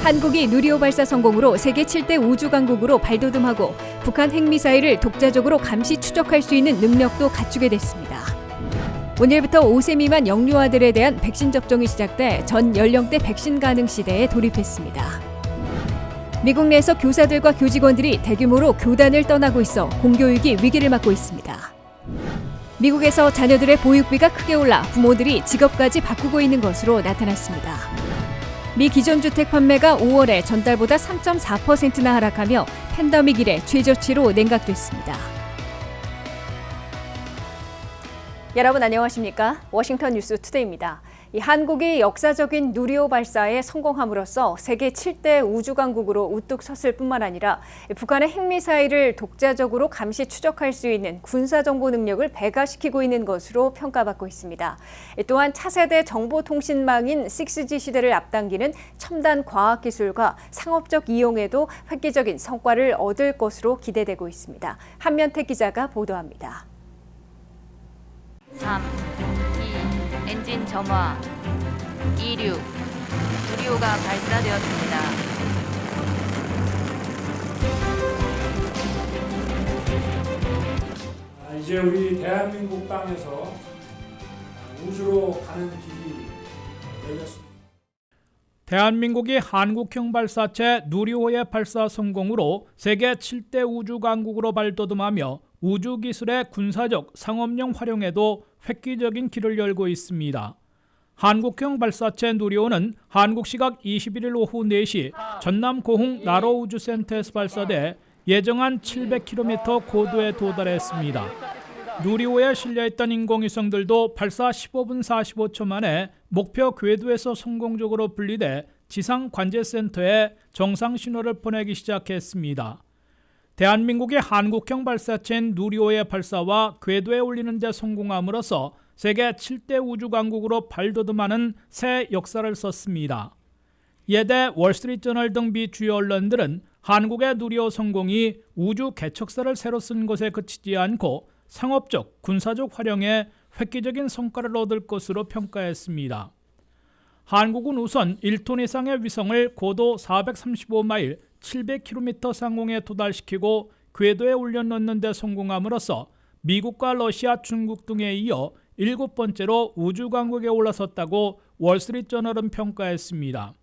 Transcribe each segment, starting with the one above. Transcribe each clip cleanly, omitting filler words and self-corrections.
한국이 누리호 발사 성공으로 세계 7대 우주 강국으로 발돋움하고 북한 핵미사일을 독자적으로 감시 추적할 수 있는 능력도 갖추게 됐습니다. 오늘부터 5세 미만 영유아들에 대한 백신 접종이 시작돼 전 연령대 백신 가능 시대에 돌입했습니다. 미국 내에서 교사들과 교직원들이 대규모로 교단을 떠나고 있어 공교육이 위기를 맞고 있습니다. 미국에서 자녀들의 보육비가 크게 올라 부모들이 직업까지 바꾸고 있는 것으로 나타났습니다. 미 기존 주택 판매가 5월에 전달보다 3.4%나 하락하며 팬데믹 이래 최저치로 냉각됐습니다. 여러분 안녕하십니까? 워싱턴 뉴스 투데이입니다. 한국이 역사적인 누리호 발사에 성공함으로써 세계 7대 우주 강국으로 우뚝 섰을 뿐만 아니라 북한의 핵미사일을 독자적으로 감시 추적할 수 있는 군사정보 능력을 배가시키고 있는 것으로 평가받고 있습니다. 또한 차세대 정보통신망인 6G 시대를 앞당기는 첨단 과학기술과 상업적 이용에도 획기적인 성과를 얻을 것으로 기대되고 있습니다. 한면택 기자가 보도합니다. 3, 2, 엔진 점화, 26, 누리호가 발사되었습니다. 이제 우리 대한민국 땅에서 우주로 가는 길이 열렸습니다. 대한민국이 한국형 발사체 누리호의 발사 성공으로 세계 7대 우주 강국으로 발돋움하며 우주 기술의 군사적, 상업용 활용에도 획기적인 길을 열고 있습니다. 한국형 발사체 누리호는 한국 시각 21일 오후 4시 전남 고흥 나로 우주센터에서 발사돼 예정한 700km 고도에 도달했습니다. 누리호에 실려있던 인공위성들도 발사 15분 45초 만에 목표 궤도에서 성공적으로 분리돼 지상 관제센터에 정상 신호를 보내기 시작했습니다. 대한민국의 한국형 발사체인 누리호의 발사와 궤도에 올리는 데 성공함으로써 세계 7대 우주 강국으로 발돋움하는 새 역사를 썼습니다. 예대 월스트리트저널 등 미 주요 언론들은 한국의 누리호 성공이 우주 개척사를 새로 쓴 것에 그치지 않고 상업적, 군사적 활용에 획기적인 성과를 얻을 것으로 평가했습니다. 한국은 우선 1톤 이상의 위성을 고도 435마일, 700km 상공에 도달시키고 궤도에 올려놓는 데 성공함으로써 미국과 러시아, 중국 등에 이어 7번째로 우주 강국에 올라섰다고 월스트리트저널은 평가했습니다.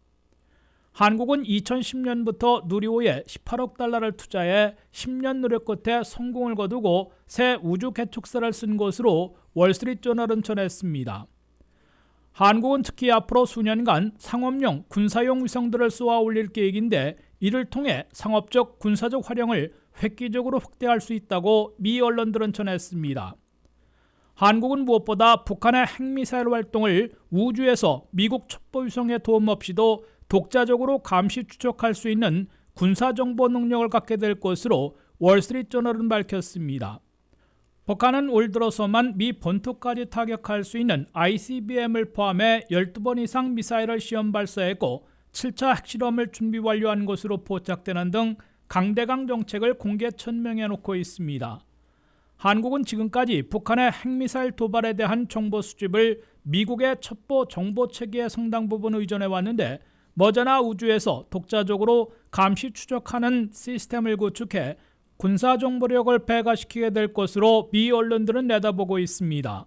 한국은 2010년부터 누리호에 18억 달러를 투자해 10년 노력 끝에 성공을 거두고 새 우주 개척사를 쓴 것으로 월스트리트저널은 전했습니다. 한국은 특히 앞으로 수년간 상업용, 군사용 위성들을 쏘아 올릴 계획인데 이를 통해 상업적, 군사적 활용을 획기적으로 확대할 수 있다고 미 언론들은 전했습니다. 한국은 무엇보다 북한의 핵미사일 활동을 우주에서 미국 첩보위성의 도움 없이도 독자적으로 감시 추적할 수 있는 군사정보 능력을 갖게 될 것으로 월스트리트저널은 밝혔습니다. 북한은 올 들어서만 미 본토까지 타격할 수 있는 ICBM을 포함해 12번 이상 미사일을 시험 발사했고 7차 핵실험을 준비 완료한 것으로 포착되는 등 강대강 정책을 공개 천명해 놓고 있습니다. 한국은 지금까지 북한의 핵미사일 도발에 대한 정보 수집을 미국의 첩보 정보 체계에 상당 부분 의존해 왔는데 머지나 우주에서 독자적으로 감시 추적하는 시스템을 구축해 군사정보력을 배가시키게 될 것으로 미 언론들은 내다보고 있습니다.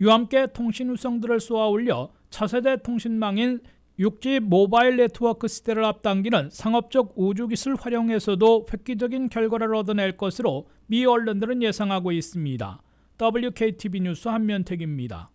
이와 함께 통신위성들을 쏘아 올려 차세대 통신망인 6G 모바일 네트워크 시대를 앞당기는 상업적 우주기술 활용에서도 획기적인 결과를 얻어낼 것으로 미 언론들은 예상하고 있습니다. WKTV 뉴스 한면택입니다.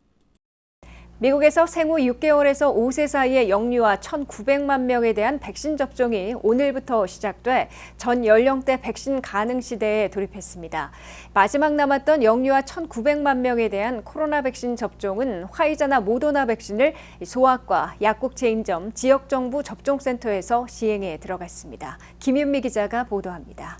미국에서 생후 6개월에서 5세 사이의 영유아 1,900만 명에 대한 백신 접종이 오늘부터 시작돼 전 연령대 백신 가능 시대에 돌입했습니다. 마지막 남았던 영유아 1,900만 명에 대한 코로나 백신 접종은 화이자나 모더나 백신을 소아과, 약국 체인점, 지역정부 접종센터에서 시행에 들어갔습니다. 김윤미 기자가 보도합니다.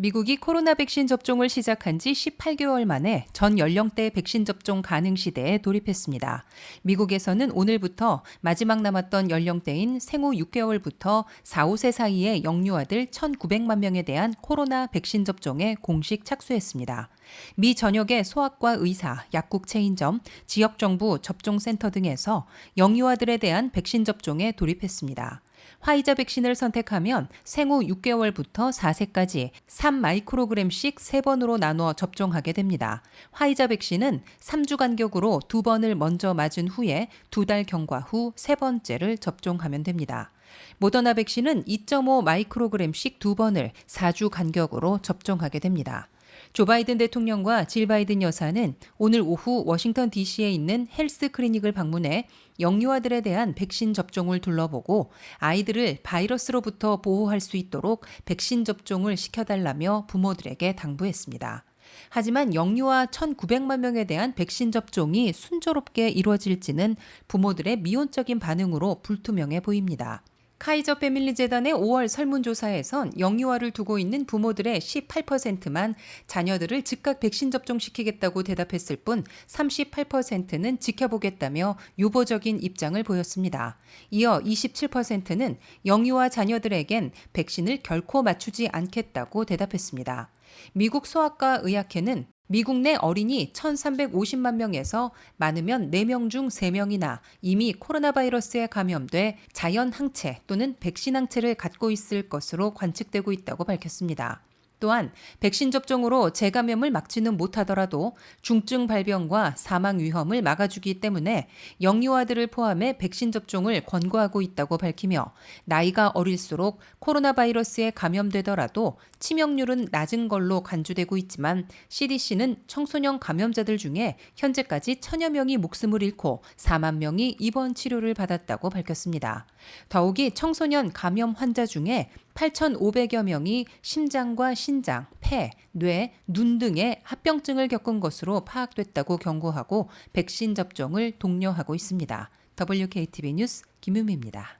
미국이 코로나 백신 접종을 시작한 지 18개월 만에 전 연령대 백신 접종 가능 시대에 돌입했습니다. 미국에서는 오늘부터 마지막 남았던 연령대인 생후 6개월부터 4, 5세 사이의 영유아들 1,900만 명에 대한 코로나 백신 접종에 공식 착수했습니다. 미 전역의 소아과 의사, 약국 체인점, 지역정부 접종센터 등에서 영유아들에 대한 백신 접종에 돌입했습니다. 화이자 백신을 선택하면 생후 6개월부터 4세까지 3마이크로그램씩 3번으로 나눠 접종하게 됩니다. 화이자 백신은 3주 간격으로 2번을 먼저 맞은 후에 2달 경과 후 3번째를 접종하면 됩니다. 모더나 백신은 2.5 마이크로그램씩 2번을 4주 간격으로 접종하게 됩니다. 조 바이든 대통령과 질 바이든 여사는 오늘 오후 워싱턴 DC에 있는 헬스 클리닉을 방문해 영유아들에 대한 백신 접종을 둘러보고 아이들을 바이러스로부터 보호할 수 있도록 백신 접종을 시켜달라며 부모들에게 당부했습니다. 하지만 영유아 1,900만 명에 대한 백신 접종이 순조롭게 이루어질지는 부모들의 미온적인 반응으로 불투명해 보입니다. 카이저 패밀리 재단의 5월 설문조사에선 영유아를 두고 있는 부모들의 18%만 자녀들을 즉각 백신 접종시키겠다고 대답했을 뿐 38%는 지켜보겠다며 유보적인 입장을 보였습니다. 이어 27%는 영유아 자녀들에겐 백신을 결코 맞추지 않겠다고 대답했습니다. 미국 소아과 의학회는 미국 내 어린이 1,350만 명에서 많으면 4명 중 3명이나 이미 코로나 바이러스에 감염돼 자연 항체 또는 백신 항체를 갖고 있을 것으로 관측되고 있다고 밝혔습니다. 또한 백신 접종으로 재감염을 막지는 못하더라도 중증 발병과 사망 위험을 막아주기 때문에 영유아들을 포함해 백신 접종을 권고하고 있다고 밝히며 나이가 어릴수록 코로나 바이러스에 감염되더라도 치명률은 낮은 걸로 간주되고 있지만 CDC는 청소년 감염자들 중에 현재까지 1,000여 명이 목숨을 잃고 4만 명이 입원 치료를 받았다고 밝혔습니다. 더욱이 청소년 감염 환자 중에 8,500여 명이 심장과 신장, 폐, 뇌, 눈 등의 합병증을 겪은 것으로 파악됐다고 경고하고 백신 접종을 독려하고 있습니다. WKTV 뉴스 김유미입니다.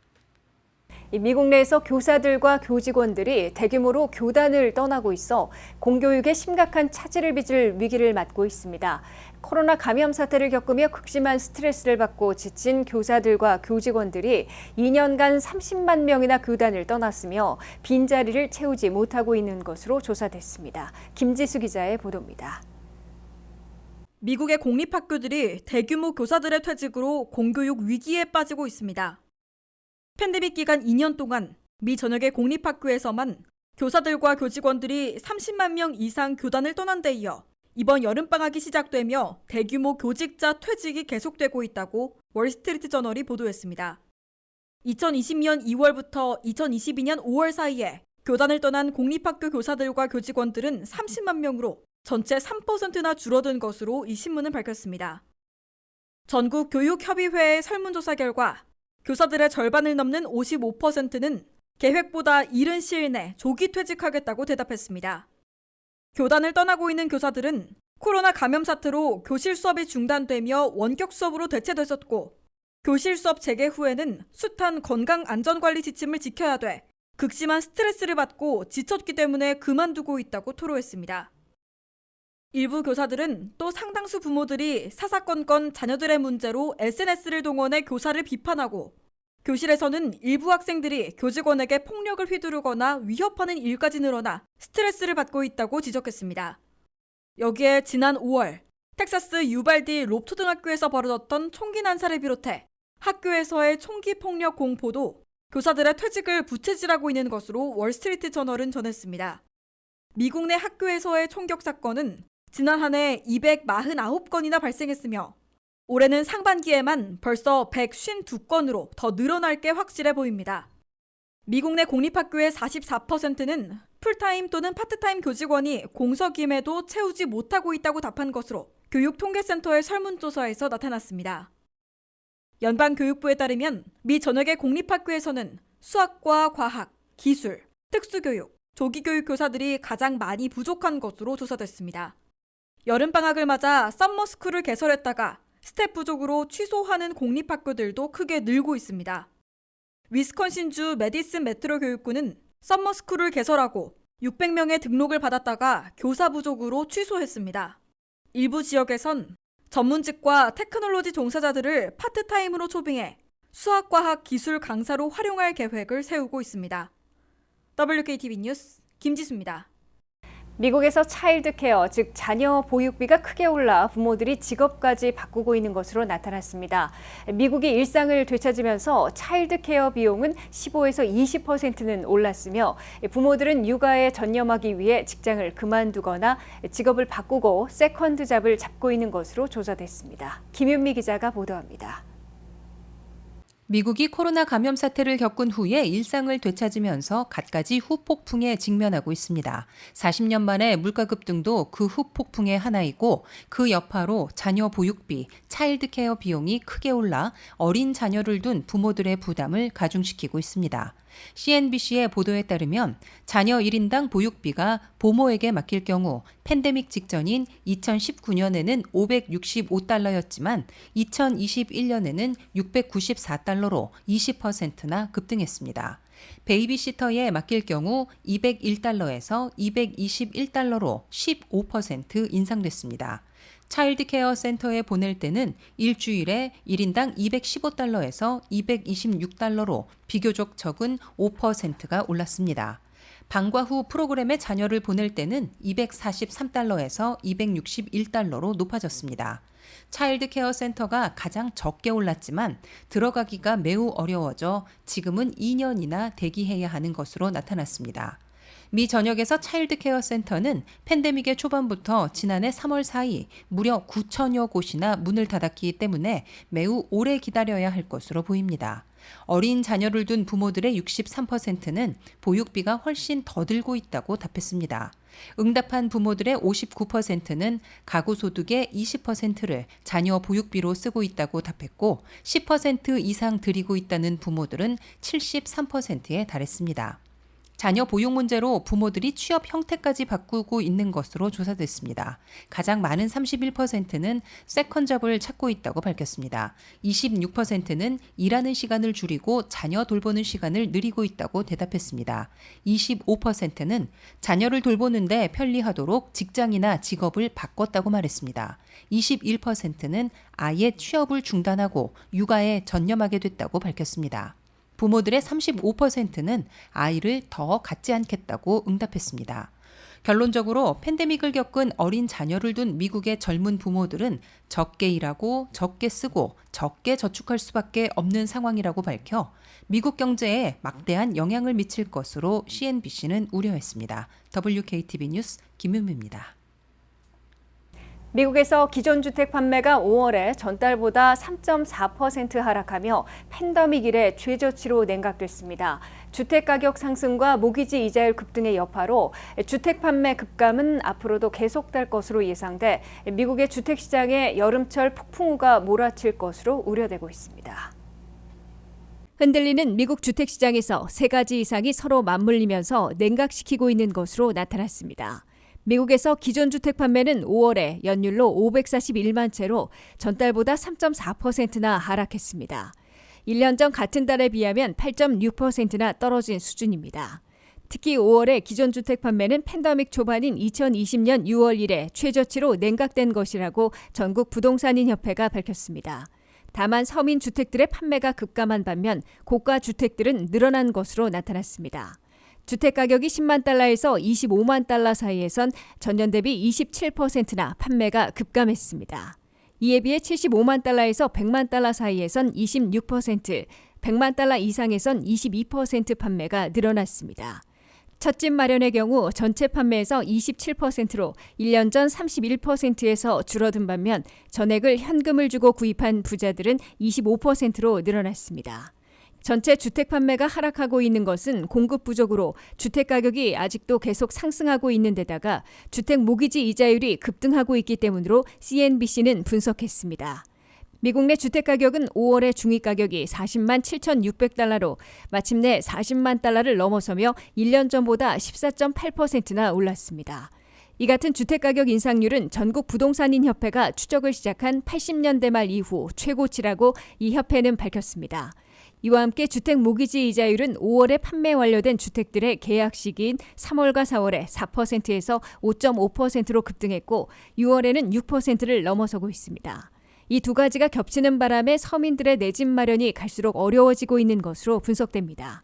미국 내에서 교사들과 교직원들이 대규모로 교단을 떠나고 있어 공교육에 심각한 차질을 빚을 위기를 맞고 있습니다. 코로나 감염 사태를 겪으며 극심한 스트레스를 받고 지친 교사들과 교직원들이 2년간 30만 명이나 교단을 떠났으며 빈자리를 채우지 못하고 있는 것으로 조사됐습니다. 김지수 기자의 보도입니다. 미국의 공립학교들이 대규모 교사들의 퇴직으로 공교육 위기에 빠지고 있습니다. 팬데믹 기간 2년 동안 미 전역의 공립학교에서만 교사들과 교직원들이 30만 명 이상 교단을 떠난 데 이어 이번 여름방학이 시작되며 대규모 교직자 퇴직이 계속되고 있다고 월스트리트 저널이 보도했습니다. 2020년 2월부터 2022년 5월 사이에 교단을 떠난 공립학교 교사들과 교직원들은 30만 명으로 전체 3%나 줄어든 것으로 이 신문은 밝혔습니다. 전국교육협의회의 설문조사 결과 교사들의 절반을 넘는 55%는 계획보다 이른 시일 내 조기 퇴직하겠다고 대답했습니다. 교단을 떠나고 있는 교사들은 코로나 감염 사태로 교실 수업이 중단되며 원격 수업으로 대체됐었고 교실 수업 재개 후에는 숱한 건강 안전관리 지침을 지켜야 돼 극심한 스트레스를 받고 지쳤기 때문에 그만두고 있다고 토로했습니다. 일부 교사들은 또 상당수 부모들이 사사건건 자녀들의 문제로 SNS를 동원해 교사를 비판하고 교실에서는 일부 학생들이 교직원에게 폭력을 휘두르거나 위협하는 일까지 늘어나 스트레스를 받고 있다고 지적했습니다. 여기에 지난 5월 텍사스 유발디 롭초등학교에서 벌어졌던 총기 난사를 비롯해 학교에서의 총기 폭력 공포도 교사들의 퇴직을 부채질하고 있는 것으로 월스트리트 저널은 전했습니다. 미국 내 학교에서의 총격 사건은 지난 한 해 249건이나 발생했으며 올해는 상반기에만 벌써 152건으로 더 늘어날 게 확실해 보입니다. 미국 내 공립학교의 44%는 풀타임 또는 파트타임 교직원이 공석임에도 채우지 못하고 있다고 답한 것으로 교육통계센터의 설문조사에서 나타났습니다. 연방교육부에 따르면 미 전역의 공립학교에서는 수학과 과학, 기술, 특수교육, 조기교육 교사들이 가장 많이 부족한 것으로 조사됐습니다. 여름방학을 맞아 썸머스쿨을 개설했다가 스텝 부족으로 취소하는 공립학교들도 크게 늘고 있습니다. 위스콘신주 메디슨 메트로 교육구는 썸머스쿨을 개설하고 600명의 등록을 받았다가 교사 부족으로 취소했습니다. 일부 지역에선 전문직과 테크놀로지 종사자들을 파트타임으로 초빙해 수학, 과학, 기술 강사로 활용할 계획을 세우고 있습니다. WKTV 뉴스 김지수입니다. 미국에서 차일드 케어, 즉 자녀 보육비가 크게 올라 부모들이 직업까지 바꾸고 있는 것으로 나타났습니다. 미국이 일상을 되찾으면서 차일드 케어 비용은 15에서 20%는 올랐으며 부모들은 육아에 전념하기 위해 직장을 그만두거나 직업을 바꾸고 세컨드 잡을 잡고 있는 것으로 조사됐습니다. 김윤미 기자가 보도합니다. 미국이 코로나 감염 사태를 겪은 후에 일상을 되찾으면서 갖가지 후폭풍에 직면하고 있습니다. 40년 만에 물가 급등도 그 후폭풍의 하나이고 그 여파로 자녀 보육비, 차일드 케어 비용이 크게 올라 어린 자녀를 둔 부모들의 부담을 가중시키고 있습니다. CNBC의 보도에 따르면 자녀 1인당 보육비가 부모에게 맡길 경우 팬데믹 직전인 2019년에는 565달러였지만 2021년에는 694달러로 20%나 급등했습니다. 베이비시터에 맡길 경우 201달러에서 221달러로 15% 인상됐습니다. 차일드 케어 센터에 보낼 때는 일주일에 1인당 215달러에서 226달러로 비교적 적은 5%가 올랐습니다. 방과 후 프로그램에 자녀를 보낼 때는 243달러에서 261달러로 높아졌습니다. 차일드 케어 센터가 가장 적게 올랐지만 들어가기가 매우 어려워져 지금은 2년이나 대기해야 하는 것으로 나타났습니다. 미 전역에서 차일드 케어 센터는 팬데믹의 초반부터 지난해 3월 사이 무려 9천여 곳이나 문을 닫았기 때문에 매우 오래 기다려야 할 것으로 보입니다. 어린 자녀를 둔 부모들의 63%는 보육비가 훨씬 더 들고 있다고 답했습니다. 응답한 부모들의 59%는 가구 소득의 20%를 자녀 보육비로 쓰고 있다고 답했고 10% 이상 들이고 있다는 부모들은 73%에 달했습니다. 자녀 보육 문제로 부모들이 취업 형태까지 바꾸고 있는 것으로 조사됐습니다. 가장 많은 31%는 세컨잡을 찾고 있다고 밝혔습니다. 26%는 일하는 시간을 줄이고 자녀 돌보는 시간을 늘리고 있다고 대답했습니다. 25%는 자녀를 돌보는데 편리하도록 직장이나 직업을 바꿨다고 말했습니다. 21%는 아예 취업을 중단하고 육아에 전념하게 됐다고 밝혔습니다. 부모들의 35%는 아이를 더 갖지 않겠다고 응답했습니다. 결론적으로 팬데믹을 겪은 어린 자녀를 둔 미국의 젊은 부모들은 적게 일하고 적게 쓰고 적게 저축할 수밖에 없는 상황이라고 밝혀 미국 경제에 막대한 영향을 미칠 것으로 CNBC는 우려했습니다. WKTV 뉴스 김윤미입니다. 미국에서 기존 주택 판매가 5월에 전달보다 3.4% 하락하며 팬데믹 이래 최저치로 냉각됐습니다. 주택 가격 상승과 모기지 이자율 급등의 여파로 주택 판매 급감은 앞으로도 계속될 것으로 예상돼 미국의 주택 시장에 여름철 폭풍우가 몰아칠 것으로 우려되고 있습니다. 흔들리는 미국 주택 시장에서 세 가지 이상이 서로 맞물리면서 냉각시키고 있는 것으로 나타났습니다. 미국에서 기존 주택 판매는 5월에 연율로 541만 채로 전달보다 3.4%나 하락했습니다. 1년 전 같은 달에 비하면 8.6%나 떨어진 수준입니다. 특히 5월에 기존 주택 판매는 팬데믹 초반인 2020년 6월 이래 최저치로 냉각된 것이라고 전국 부동산인 협회가 밝혔습니다. 다만 서민 주택들의 판매가 급감한 반면 고가 주택들은 늘어난 것으로 나타났습니다. 주택 가격이 10만 달러에서 25만 달러 사이에선 전년 대비 27%나 판매가 급감했습니다. 이에 비해 75만 달러에서 100만 달러 사이에선 26%, 100만 달러 이상에선 22% 판매가 늘어났습니다. 첫 집 마련의 경우 전체 판매에서 27%로 1년 전 31%에서 줄어든 반면 전액을 현금을 주고 구입한 부자들은 25%로 늘어났습니다. 전체 주택 판매가 하락하고 있는 것은 공급 부족으로 주택 가격이 아직도 계속 상승하고 있는 데다가 주택 모기지 이자율이 급등하고 있기 때문으로 CNBC는 분석했습니다. 미국 내 주택 가격은 5월의 중위 가격이 40만 7,600달러로 마침내 40만 달러를 넘어서며 1년 전보다 14.8%나 올랐습니다. 이 같은 주택가격 인상률은 전국 부동산인 협회가 추적을 시작한 80년대 말 이후 최고치라고 이 협회는 밝혔습니다. 이와 함께 주택 모기지 이자율은 5월에 판매 완료된 주택들의 계약 시기인 3월과 4월에 4%에서 5.5%로 급등했고 6월에는 6%를 넘어서고 있습니다. 이 두 가지가 겹치는 바람에 서민들의 내 집 마련이 갈수록 어려워지고 있는 것으로 분석됩니다.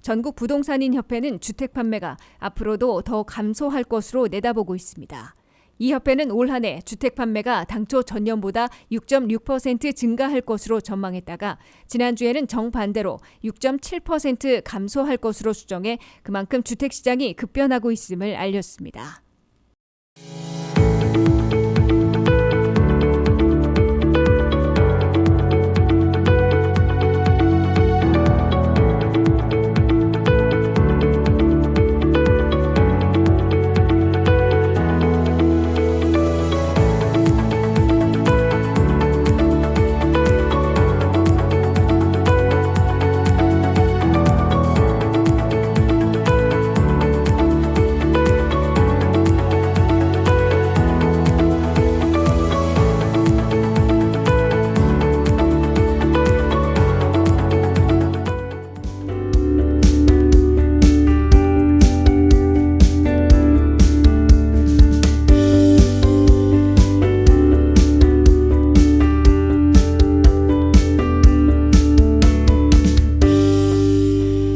전국 부동산인협회는 주택 판매가 앞으로도 더 감소할 것으로 내다보고 있습니다. 이 협회는 올 한 해 주택 판매가 당초 전년보다 6.6% 증가할 것으로 전망했다가 지난주에는 정반대로 6.7% 감소할 것으로 수정해 그만큼 주택 시장이 급변하고 있음을 알렸습니다.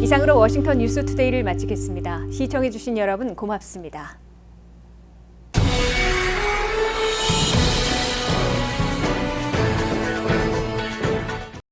이상으로 워싱턴 뉴스투데이를 마치겠습니다. 시청해주신 여러분 고맙습니다.